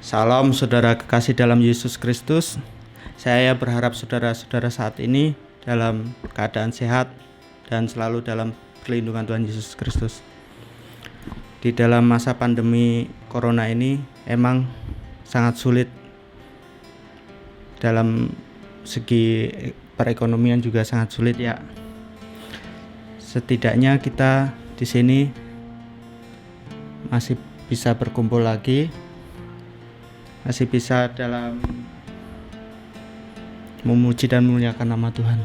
Salam saudara kekasih dalam Yesus Kristus. Saya berharap saudara-saudara saat ini dalam keadaan sehat dan selalu dalam perlindungan Tuhan Yesus Kristus. Di dalam masa pandemi corona ini emang sangat sulit dalam segi perekonomian, juga sangat sulit ya. Setidaknya kita di sini masih bisa berkumpul lagi, masih bisa dalam memuji dan memuliakan nama Tuhan.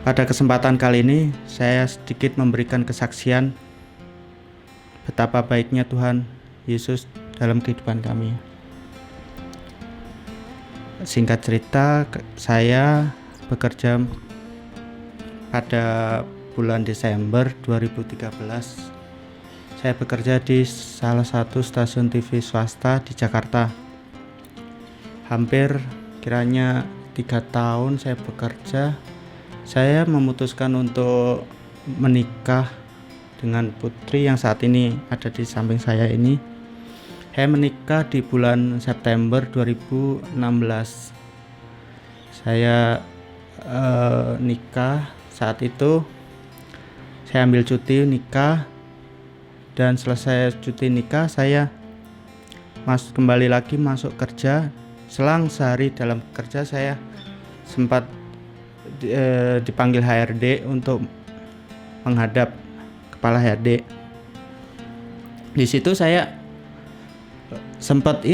Pada kesempatan kali ini saya sedikit memberikan kesaksian betapa baiknya Tuhan Yesus dalam kehidupan kami. Singkat cerita, saya bekerja pada bulan Desember 2013. Saya bekerja di salah satu stasiun TV swasta di Jakarta. Hampir kiranya 3 tahun saya bekerja. Saya memutuskan untuk menikah dengan putri yang saat ini ada di samping saya ini. Saya menikah di bulan September 2016. Saya nikah saat itu. Saya ambil cuti nikah. Dan selesai cuti nikah saya kembali lagi masuk kerja. Selang sehari dalam kerja saya sempat dipanggil HRD untuk menghadap kepala HRD. Di situ saya sempat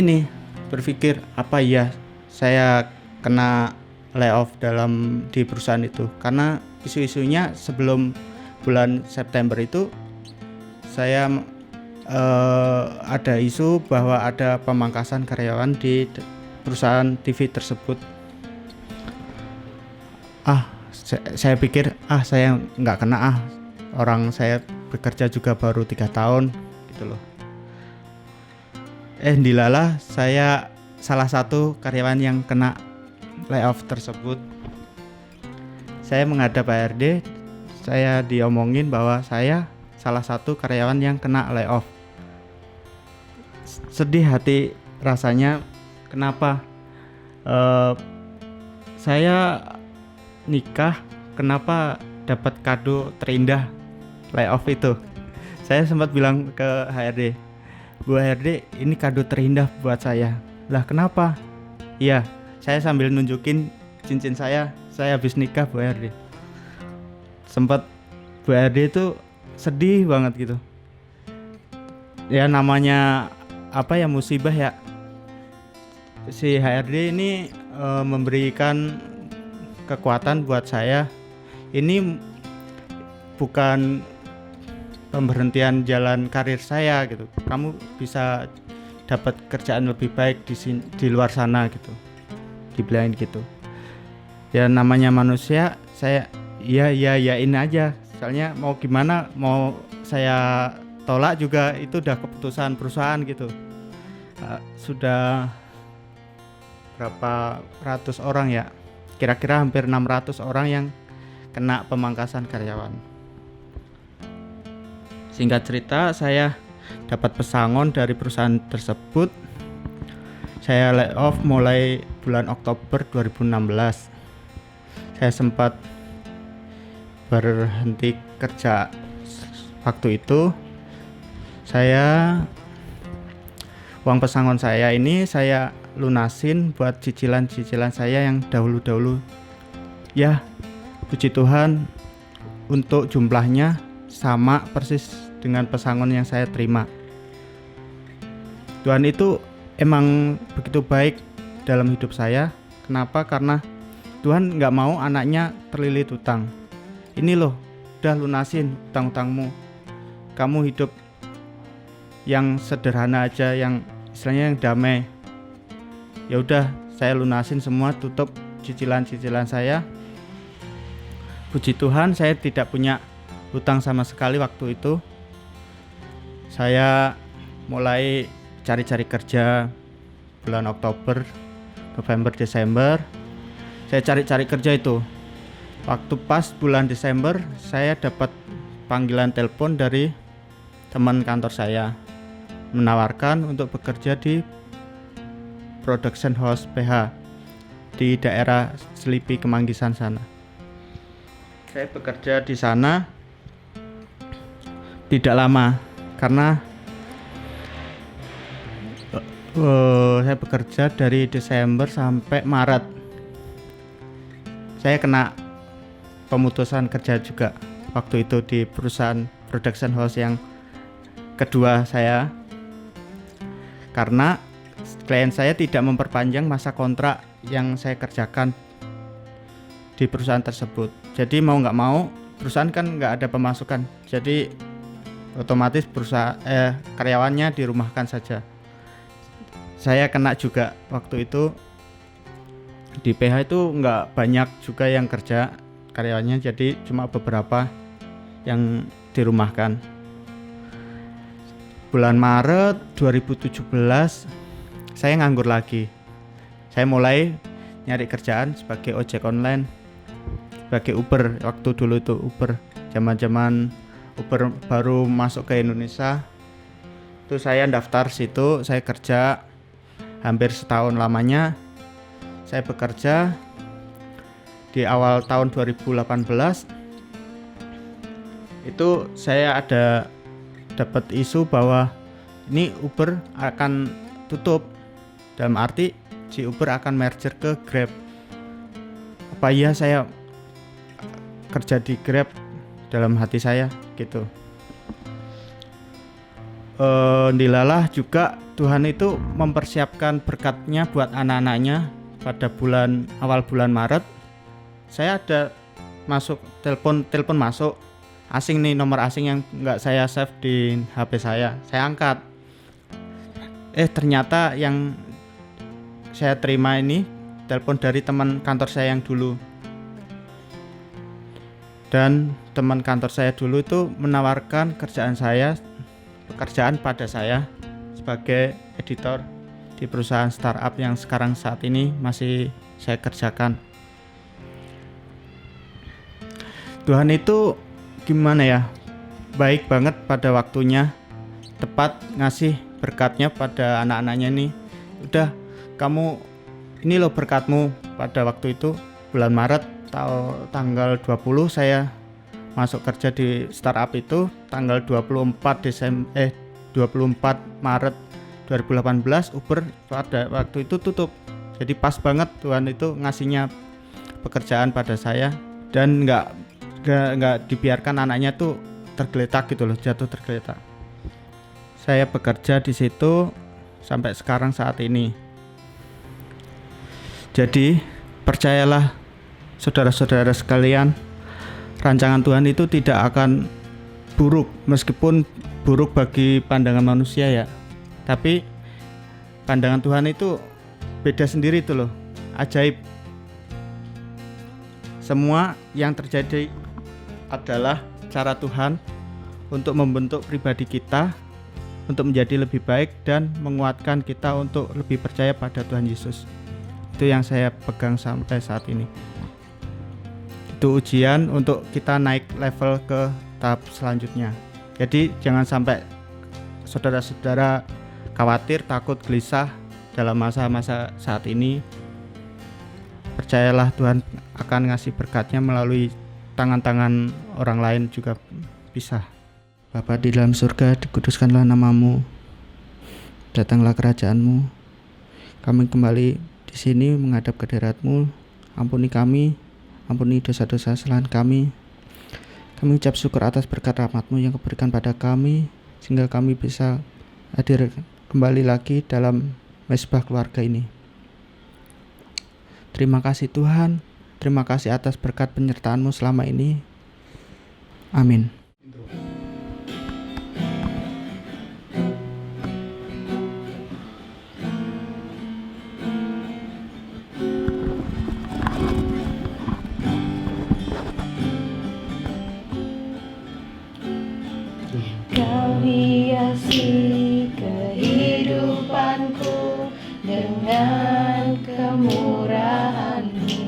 berpikir, apa ya saya kena layoff di perusahaan itu, karena isu-isunya sebelum bulan September itu saya ada isu bahwa ada pemangkasan karyawan di perusahaan TV tersebut. Saya pikir saya nggak kena, orang saya bekerja juga baru 3 tahun gitu loh. Dilalah saya salah satu karyawan yang kena layoff tersebut. Saya menghadap HRD, saya diomongin bahwa saya salah satu karyawan yang kena layoff. Sedih hati rasanya. Kenapa? Saya nikah, kenapa dapat kado terindah layoff itu? Saya sempat bilang ke HRD, Bu HRD, ini kado terindah buat saya. Lah kenapa? Iya, saya sambil nunjukin cincin saya habis nikah, Bu HRD. Sempat Bu HRD itu sedih banget gitu. Ya namanya musibah ya. Si HRD ini memberikan kekuatan buat saya. Ini bukan pemberhentian jalan karir saya gitu. Kamu bisa dapat kerjaan lebih baik di luar sana gitu. Dibilangin gitu. Ya namanya manusia, saya yain aja. Soalnya mau gimana, mau saya tolak juga itu udah keputusan perusahaan gitu. Sudah berapa ratus orang ya, kira-kira hampir 600 orang yang kena pemangkasan karyawan. Singkat cerita, saya dapat pesangon dari perusahaan tersebut. Saya layoff mulai bulan Oktober 2016. Saya sempat berhenti kerja waktu itu. Uang pesangon saya ini saya lunasin buat cicilan-cicilan saya yang dahulu-dahulu. Ya, puji Tuhan, untuk jumlahnya sama persis dengan pesangon yang saya terima. Tuhan itu emang begitu baik dalam hidup saya. Kenapa? Karena Tuhan gak mau anaknya terlilit utang. Ini loh, udah lunasin utang-utangmu. Kamu hidup yang sederhana aja, yang istilahnya yang damai. Ya udah, saya lunasin semua, tutup cicilan-cicilan saya. Puji Tuhan, saya tidak punya hutang sama sekali waktu itu. Saya mulai cari-cari kerja bulan Oktober, November, Desember. Saya cari-cari kerja itu. Waktu pas bulan Desember, saya dapat panggilan telepon dari teman kantor saya. menawarkan untuk bekerja di production house PH di daerah Selipi Kemanggisan sana. Saya bekerja di sana tidak lama karena saya bekerja dari Desember sampai Maret. Saya kena pemutusan kerja juga waktu itu di perusahaan production house yang kedua saya, karena klien saya tidak memperpanjang masa kontrak yang saya kerjakan di perusahaan tersebut. Jadi mau nggak mau perusahaan kan nggak ada pemasukan, jadi otomatis karyawannya dirumahkan saja. Saya kena juga waktu itu. Di PH itu nggak banyak juga yang kerja karyawannya, jadi cuma beberapa yang dirumahkan. Bulan Maret 2017 saya nganggur lagi. Saya mulai nyari kerjaan sebagai ojek online, sebagai Uber. Waktu dulu itu Uber, zaman Uber baru masuk ke Indonesia. Itu saya daftar situ, saya kerja hampir setahun lamanya. Saya bekerja di awal tahun 2018. Itu saya dapat isu bahwa ini Uber akan tutup, dalam arti si Uber akan merger ke Grab. Apa iya saya kerja di Grab? Dalam hati saya gitu. Dilalah juga Tuhan itu mempersiapkan berkatnya buat anak-anaknya. Pada awal bulan Maret saya ada masuk telepon masuk asing nih, nomor asing yang nggak saya save di HP saya angkat. Ternyata yang saya terima ini telepon dari teman kantor saya yang dulu, dan teman kantor saya dulu itu menawarkan pekerjaan pada saya sebagai editor di perusahaan startup yang sekarang saat ini masih saya kerjakan. Tuhan itu gimana ya, baik banget pada waktunya, tepat ngasih berkatnya pada anak-anaknya nih. Udah, kamu ini loh berkatmu. Pada waktu itu bulan Maret tanggal 20 saya masuk kerja di startup itu. Tanggal 24 Maret 2018 Uber pada waktu itu tutup. Jadi pas banget Tuhan itu ngasihnya pekerjaan pada saya, dan nggak dibiarkan anaknya tuh tergeletak gitu loh, jatuh tergeletak. Saya bekerja di situ sampai sekarang saat ini. Jadi percayalah saudara-saudara sekalian, rancangan Tuhan itu tidak akan buruk, meskipun buruk bagi pandangan manusia ya. Tapi pandangan Tuhan itu beda sendiri tuh loh, ajaib. Semua yang terjadi adalah cara Tuhan untuk membentuk pribadi kita untuk menjadi lebih baik dan menguatkan kita untuk lebih percaya pada Tuhan Yesus. Itu yang saya pegang sampai saat ini. Itu ujian untuk kita naik level ke tahap selanjutnya. Jadi jangan sampai saudara-saudara khawatir, takut, gelisah dalam masa-masa saat ini. Percayalah Tuhan akan ngasih berkatnya melalui tangan-tangan orang lain juga bisa. Bapa di dalam surga, dikuduskanlah namamu, datanglah kerajaanmu. Kami kembali di sini menghadap ke hadirat-Mu. Ampuni kami, ampuni dosa-dosa kesalahan kami. Kami ucap syukur atas berkat rahmat-Mu yang Kau berikan pada kami, sehingga kami bisa hadir kembali lagi dalam mezbah keluarga ini. Terima kasih Tuhan, terima kasih atas berkat penyertaan-Mu selama ini. Amin. Kau hiasi kehidupanku dengan kemurahan-Mu.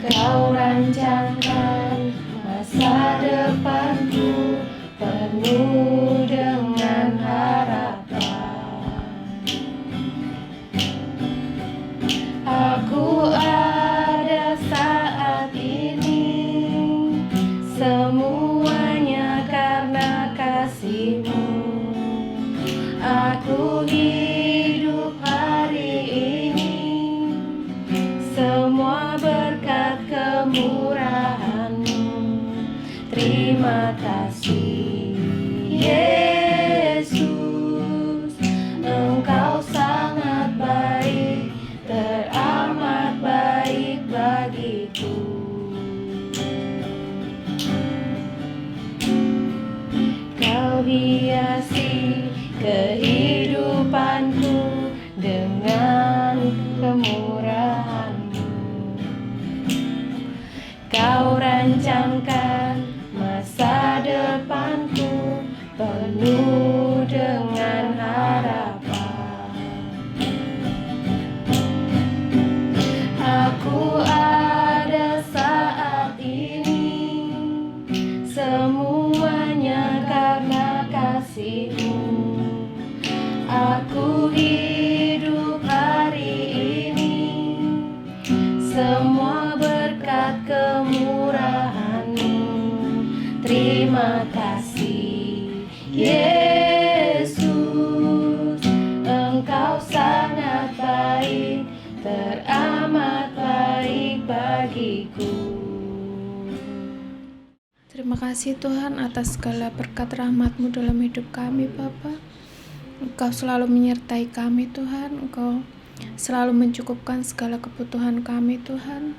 Kau rancangkan masa depanku penuh dengan kasih. Yesus, Engkau sangat baik, teramat baik bagiku. Kau hiasi kehidupanku dengan kemurahan-Mu. Kau rancangkan masa depanku penuh dengan harapan. Aku ada saat ini, semuanya karena kasih-Mu. Aku hidup hari ini, semua berkat kemurahan-Mu. Terima kasih Yesus, Engkau sangat baik, teramat baik bagiku. Terima kasih Tuhan atas segala berkat rahmat-Mu dalam hidup kami Bapa. Engkau selalu menyertai kami Tuhan, Engkau selalu mencukupkan segala kebutuhan kami Tuhan.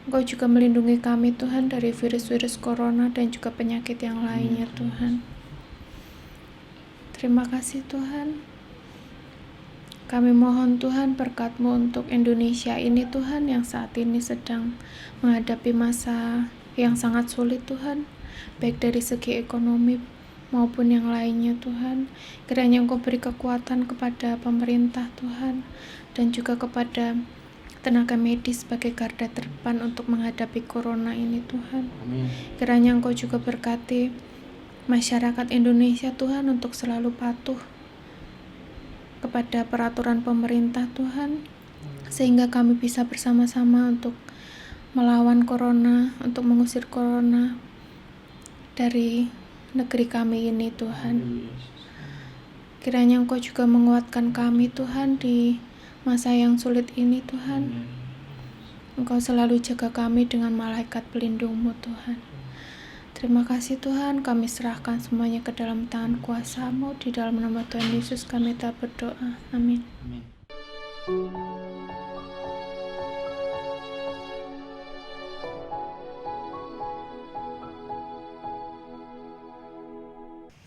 Engkau juga melindungi kami Tuhan dari virus-virus corona dan juga penyakit yang lainnya Tuhan. Terima kasih Tuhan. Kami mohon Tuhan berkat-Mu untuk Indonesia ini Tuhan, yang saat ini sedang menghadapi masa yang sangat sulit Tuhan, baik dari segi ekonomi maupun yang lainnya Tuhan. Kiranya Engkau beri kekuatan kepada pemerintah Tuhan, dan juga kepada tenaga medis sebagai garda terdepan untuk menghadapi corona ini Tuhan. Kiranya Engkau juga berkati masyarakat Indonesia Tuhan untuk selalu patuh kepada peraturan pemerintah Tuhan, sehingga kami bisa bersama-sama untuk melawan corona, untuk mengusir corona dari negeri kami ini Tuhan. Kiranya Engkau juga menguatkan kami Tuhan di masa yang sulit ini Tuhan. Engkau selalu jaga kami dengan malaikat pelindung-Mu Tuhan. Terima kasih Tuhan, kami serahkan semuanya ke dalam tangan kuasa-Mu. Di dalam nama Tuhan Yesus kami telah berdoa. Amin.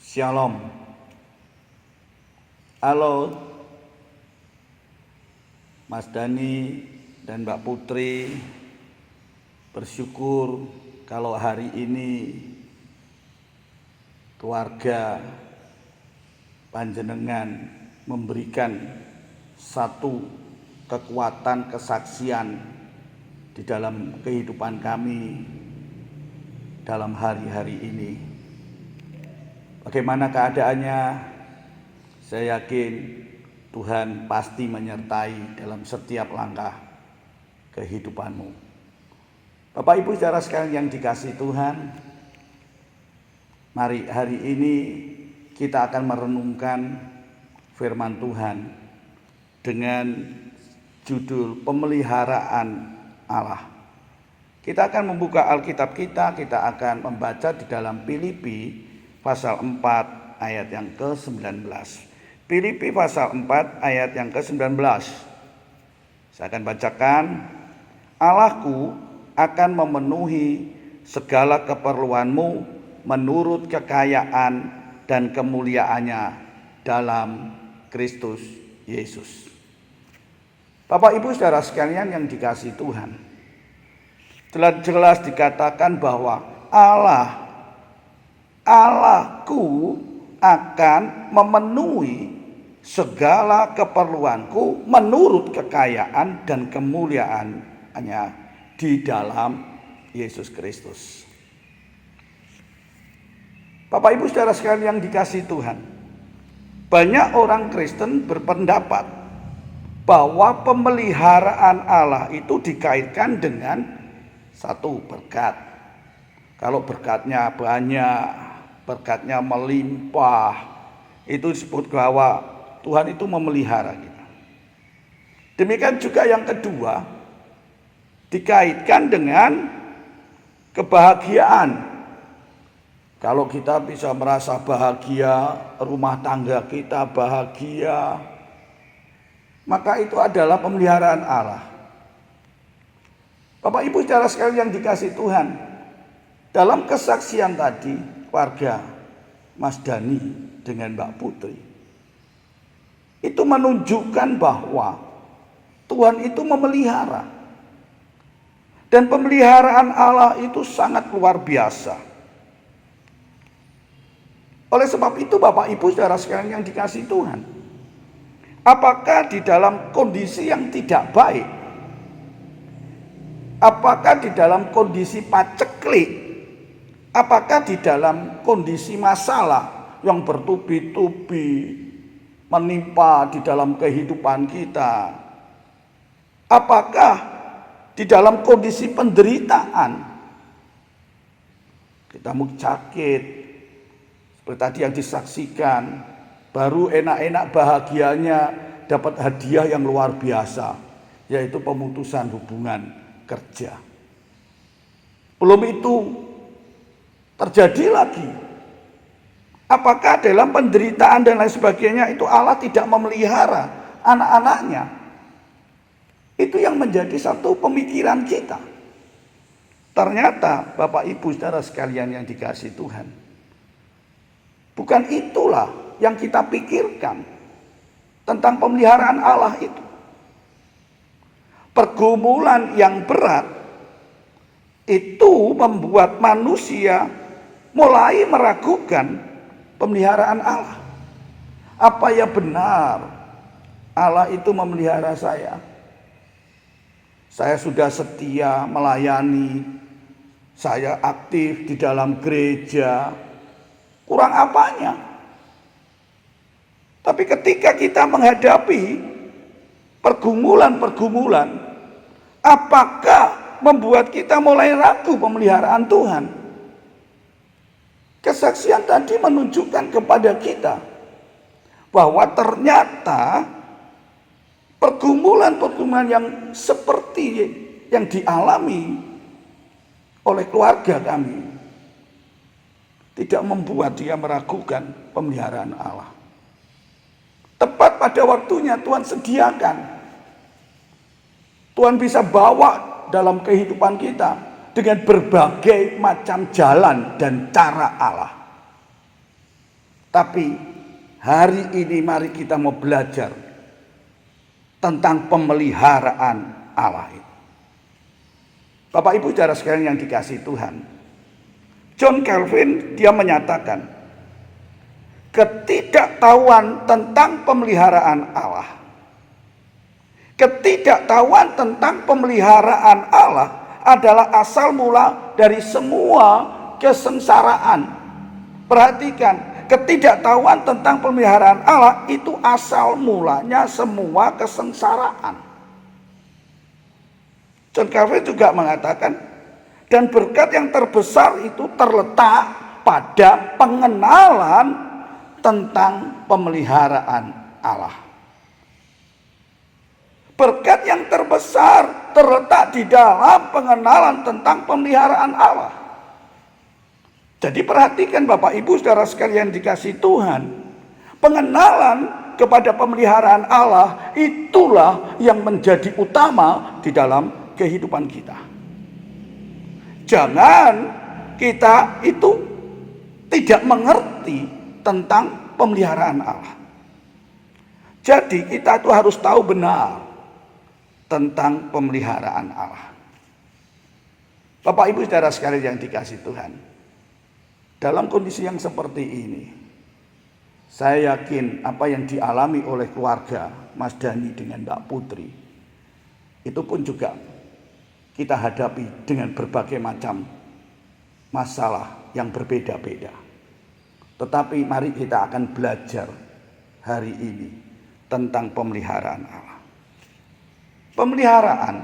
Shalom. Halo Mas Dani dan Mbak Putri, bersyukur kalau hari ini keluarga panjenengan memberikan satu kekuatan kesaksian di dalam kehidupan kami dalam hari-hari ini. Bagaimana keadaannya? Saya yakin Tuhan pasti menyertai dalam setiap langkah kehidupanmu. Bapak Ibu saudara sekalian yang dikasihi Tuhan, mari hari ini kita akan merenungkan firman Tuhan dengan judul pemeliharaan Allah. Kita akan membuka Alkitab kita akan membaca di dalam Filipi pasal 4 ayat yang ke-19. Filipi pasal 4 ayat yang ke-19. Saya akan bacakan. Allahku akan memenuhi segala keperluanmu menurut kekayaan dan kemuliaannya dalam Kristus Yesus. Bapak Ibu saudara sekalian yang dikasihi Tuhan, jelas dikatakan bahwa Allahku akan memenuhi segala keperluanku menurut kekayaan dan kemuliaannya di dalam Yesus Kristus. Bapak Ibu saudara sekalian yang dikasihi Tuhan, banyak orang Kristen berpendapat bahwa pemeliharaan Allah itu dikaitkan dengan satu berkat. Kalau berkatnya banyak, berkatnya melimpah, itu disebut bahwa Tuhan itu memelihara kita. Demikian juga yang kedua, dikaitkan dengan kebahagiaan. Kalau kita bisa merasa bahagia, rumah tangga kita bahagia, maka itu adalah pemeliharaan Allah. Bapak Ibu saudara sekalian yang dikasihi Tuhan, dalam kesaksian tadi keluarga Mas Dani dengan Mbak Putri, itu menunjukkan bahwa Tuhan itu memelihara. Dan pemeliharaan Allah itu sangat luar biasa. Oleh sebab itu Bapak Ibu saudara sekalian yang dikasihi Tuhan, apakah di dalam kondisi yang tidak baik, apakah di dalam kondisi paceklik, apakah di dalam kondisi masalah yang bertubi-tubi menimpa di dalam kehidupan kita, apakah di dalam kondisi penderitaan, kita mungkin sakit, seperti tadi yang disaksikan, baru enak-enak bahagianya dapat hadiah yang luar biasa, yaitu pemutusan hubungan kerja. Belum itu terjadi lagi. Apakah dalam penderitaan dan lain sebagainya itu Allah tidak memelihara anak-anaknya? Itu yang menjadi satu pemikiran kita. Ternyata Bapak Ibu saudara sekalian yang dikasihi Tuhan, bukan itulah yang kita pikirkan tentang pemeliharaan Allah itu. Pergumulan yang berat itu membuat manusia mulai meragukan pemeliharaan Allah. Apa ya benar Allah itu memelihara saya? Saya sudah setia melayani, saya aktif di dalam gereja, kurang apanya? Tapi ketika kita menghadapi pergumulan-pergumulan, apakah membuat kita mulai ragu pemeliharaan Tuhan? Kesaksian tadi menunjukkan kepada kita bahwa ternyata pergumulan-pergumulan yang seperti yang dialami oleh keluarga kami tidak membuat dia meragukan pemeliharaan Allah. Tepat pada waktunya Tuhan sediakan. Tuhan bisa bawa dalam kehidupan kita dengan berbagai macam jalan dan cara Allah. Tapi hari ini mari kita mau belajar tentang pemeliharaan Allah itu. Bapak Ibu saudara sekalian yang dikasihi Tuhan, John Calvin dia menyatakan ketidaktahuan tentang pemeliharaan Allah, ketidaktahuan tentang pemeliharaan Allah adalah asal mula dari semua kesengsaraan. Perhatikan, ketidaktahuan tentang pemeliharaan Allah itu asal mulanya semua kesengsaraan. John Calvin juga mengatakan, dan berkat yang terbesar itu terletak pada pengenalan tentang pemeliharaan Allah. Berkat yang terbesar terletak di dalam pengenalan tentang pemeliharaan Allah. Jadi perhatikan Bapak Ibu saudara sekalian dikasihi Tuhan, pengenalan kepada pemeliharaan Allah itulah yang menjadi utama di dalam kehidupan kita. Jangan kita itu tidak mengerti tentang pemeliharaan Allah. Jadi kita itu harus tahu benar tentang pemeliharaan Allah. Bapak Ibu saudara sekalian yang dikasihi Tuhan, dalam kondisi yang seperti ini, saya yakin apa yang dialami oleh keluarga Mas Dani dengan Mbak Putri, itu pun juga kita hadapi dengan berbagai macam masalah yang berbeda-beda. Tetapi mari kita akan belajar hari ini tentang pemeliharaan Allah. Pemeliharaan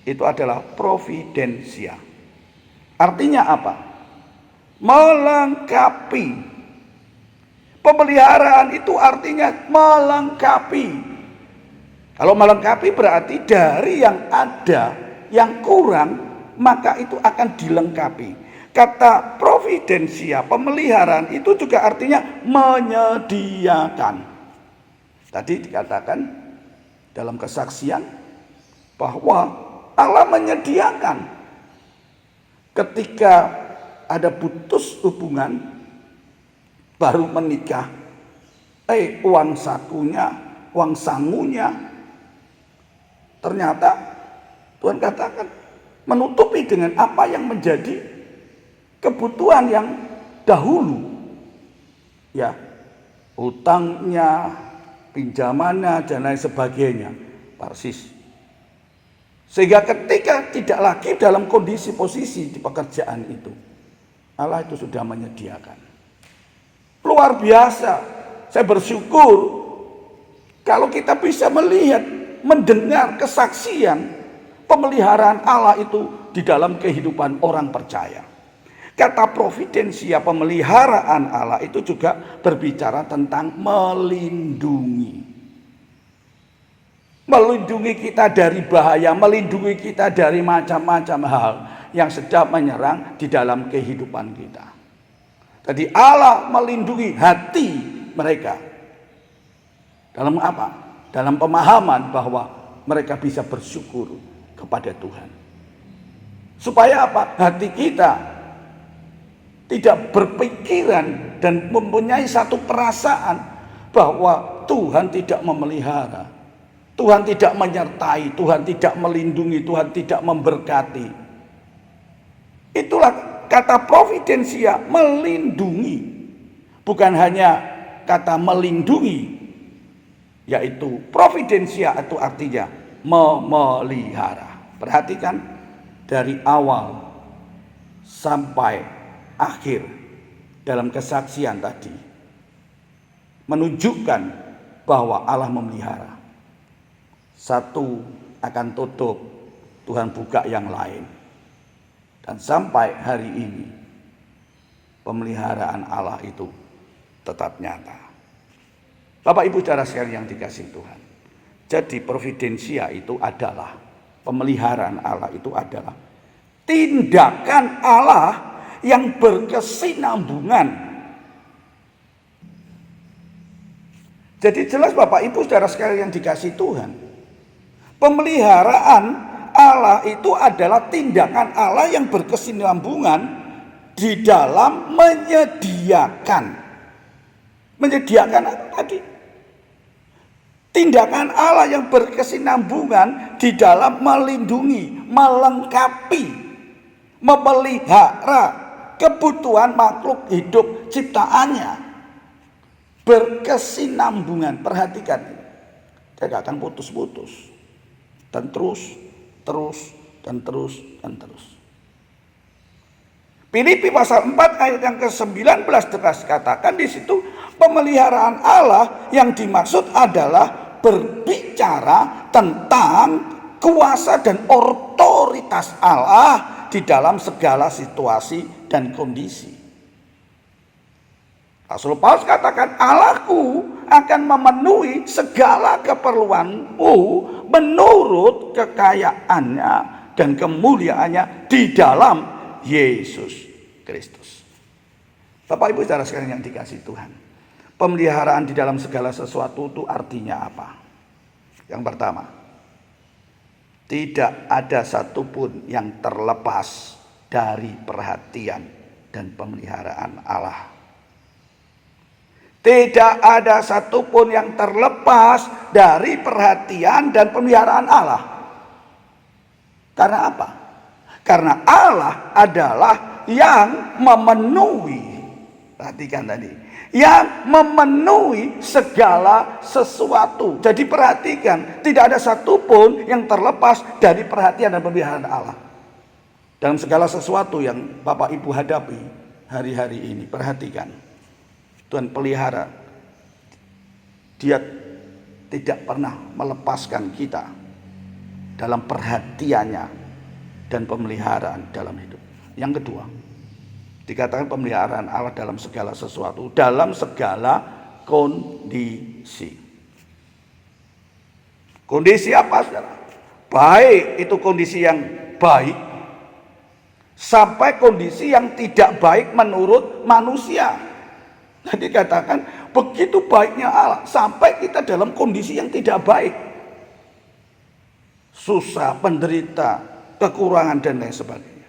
itu adalah providensia. Artinya apa? Melengkapi. Pemeliharaan itu artinya melengkapi. Kalau melengkapi berarti dari yang ada, yang kurang, maka itu akan dilengkapi. kata providensia, pemeliharaan itu juga artinya menyediakan. Tadi dikatakan dalam kesaksian bahwa Allah menyediakan ketika ada putus hubungan baru menikah, uang sakunya, uang sangunya, ternyata Tuhan katakan menutupi dengan apa yang menjadi kebutuhan yang dahulu, ya, hutangnya, pinjamannya dan lain sebagainya, persis. Sehingga ketika tidak lagi dalam kondisi posisi di pekerjaan itu, Allah itu sudah menyediakan. Luar biasa. Saya bersyukur kalau kita bisa melihat, mendengar kesaksian pemeliharaan Allah itu di dalam kehidupan orang percaya. Kata providensia, pemeliharaan Allah itu juga berbicara tentang melindungi. Melindungi kita dari bahaya, melindungi kita dari macam-macam hal yang sedang menyerang di dalam kehidupan kita. Jadi Allah melindungi hati mereka. Dalam apa? Dalam pemahaman bahwa mereka bisa bersyukur kepada Tuhan. Supaya apa? Hati kita tidak berpikiran dan mempunyai satu perasaan bahwa Tuhan tidak memelihara, Tuhan tidak menyertai, Tuhan tidak melindungi, Tuhan tidak memberkati. Itulah kata providensia, melindungi. Bukan hanya kata melindungi, yaitu providensia itu artinya memelihara. Perhatikan dari awal sampai akhir dalam kesaksian tadi menunjukkan bahwa Allah memelihara. Satu akan tutup, Tuhan buka yang lain. Dan sampai hari ini pemeliharaan Allah itu tetap nyata. Bapak Ibu saudara sekalian yang dikasihi Tuhan. Jadi providensia itu adalah, pemeliharaan Allah itu adalah tindakan Allah yang berkesinambungan. Jadi jelas Bapak Ibu saudara sekalian yang dikasihi Tuhan, pemeliharaan Allah itu adalah tindakan Allah yang berkesinambungan di dalam menyediakan. Menyediakan apa tadi? Tindakan Allah yang berkesinambungan di dalam melindungi, melengkapi, memelihara kebutuhan makhluk hidup ciptaannya. Berkesinambungan, perhatikan, tidak akan putus-putus dan terus dan terus. Filipi pasal 4 ayat yang ke-19 tegas katakan di situ, pemeliharaan Allah yang dimaksud adalah berbicara tentang kuasa dan otoritas Allah di dalam segala situasi dan kondisi. Rasul Paulus katakan, Allahku akan memenuhi segala keperluanmu menurut kekayaannya dan kemuliaannya di dalam Yesus Kristus. Bapak Ibu saudara sekalian yang dikasihi Tuhan, pemeliharaan di dalam segala sesuatu itu artinya apa? Yang pertama, tidak ada satupun yang terlepas dari perhatian dan pemeliharaan Allah. Tidak ada satupun yang terlepas dari perhatian dan pemeliharaan Allah. Karena apa? Karena Allah adalah yang memenuhi, perhatikan tadi, yang memenuhi segala sesuatu. Jadi perhatikan, tidak ada satupun yang terlepas dari perhatian dan pemeliharaan Allah. Dalam segala sesuatu yang Bapak Ibu hadapi hari-hari ini, perhatikan. Tuhan pelihara. Dia tidak pernah melepaskan kita dalam perhatiannya dan pemeliharaan dalam hidup. Yang kedua, dikatakan pemeliharaan Allah dalam segala sesuatu, dalam segala kondisi. Kondisi apa, saudara? Baik itu kondisi yang baik, sampai kondisi yang tidak baik menurut manusia. Jadi katakan begitu baiknya Allah sampai kita dalam kondisi yang tidak baik, susah, penderita, kekurangan dan lain sebagainya.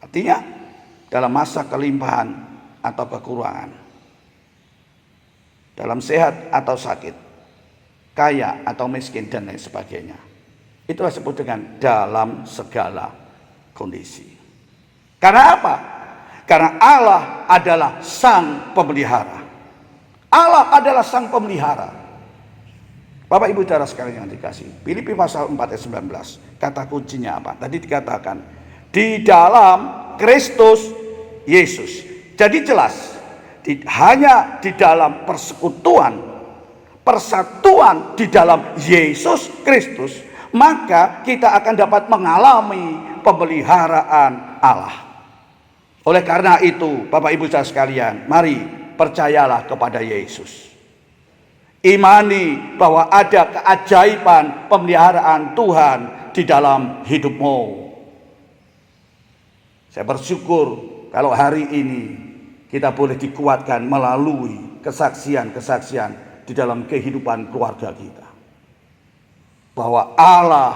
Artinya dalam masa kelimpahan atau kekurangan, dalam sehat atau sakit, kaya atau miskin dan lain sebagainya, itulah disebut dengan dalam segala kondisi. Karena apa? Karena Allah adalah sang pemelihara. Allah adalah sang pemelihara. Bapak Ibu saudara sekalian yang dikasihi, Filipi pasal 4 ayat 19, kata kuncinya apa? Tadi dikatakan di dalam Kristus Yesus. Jadi jelas, hanya di dalam persekutuan, persatuan di dalam Yesus Kristus, maka kita akan dapat mengalami pemeliharaan Allah. Oleh karena itu, Bapak Ibu saudara sekalian, mari percayalah kepada Yesus. Imani bahwa ada keajaiban pemeliharaan Tuhan di dalam hidupmu. Saya bersyukur kalau hari ini kita boleh dikuatkan melalui kesaksian-kesaksian di dalam kehidupan keluarga kita. Bahwa Allah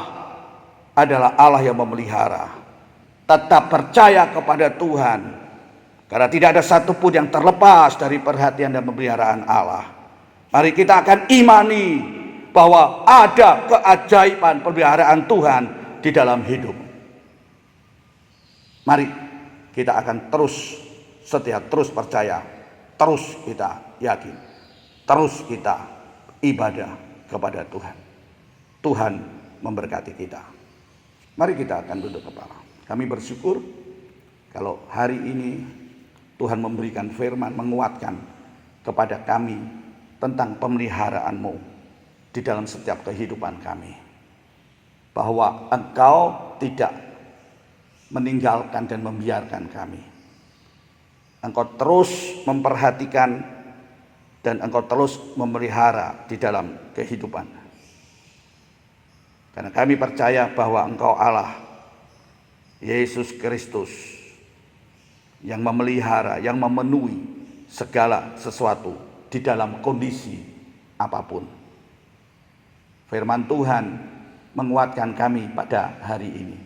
adalah Allah yang memelihara. Tetap percaya kepada Tuhan, karena tidak ada satupun yang terlepas dari perhatian dan pemeliharaan Allah. Mari kita akan imani bahwa ada keajaiban pemeliharaan Tuhan di dalam hidup. Mari kita akan terus setia, terus percaya, terus kita yakin, terus kita ibadah kepada Tuhan. Tuhan memberkati kita. Mari kita akan duduk kepala. Kami bersyukur kalau hari ini Tuhan memberikan firman, menguatkan kepada kami tentang pemeliharaan-Mu di dalam setiap kehidupan kami. Bahwa Engkau tidak meninggalkan dan membiarkan kami. Engkau terus memperhatikan dan Engkau terus memelihara di dalam kehidupan. Karena kami percaya bahwa Engkau Allah, Yesus Kristus, yang memelihara, yang memenuhi segala sesuatu di dalam kondisi apapun. Firman Tuhan menguatkan kami pada hari ini.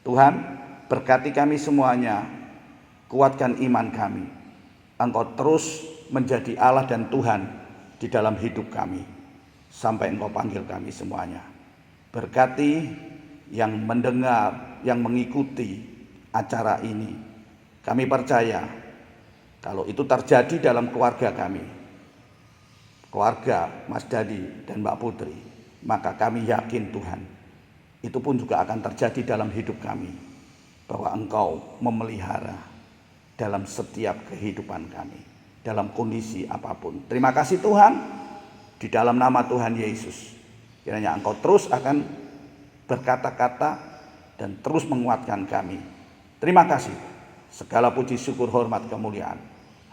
Tuhan, berkati kami semuanya, kuatkan iman kami. Engkau terus menjadi Allah dan Tuhan di dalam hidup kami sampai Engkau panggil kami semuanya. Berkati yang mendengar, yang mengikuti acara ini. Kami percaya kalau itu terjadi dalam keluarga kami, keluarga Mas Dadi dan Mbak Putri, maka kami yakin Tuhan, itu pun juga akan terjadi dalam hidup kami, bahwa Engkau memelihara dalam setiap kehidupan kami, dalam kondisi apapun. Terima kasih Tuhan, di dalam nama Tuhan Yesus, kiranya Engkau terus akan berkata-kata dan terus menguatkan kami. Terima kasih. Segala puji, syukur, hormat, kemuliaan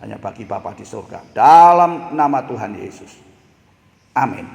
hanya bagi Bapa di surga. Dalam nama Tuhan Yesus. Amin.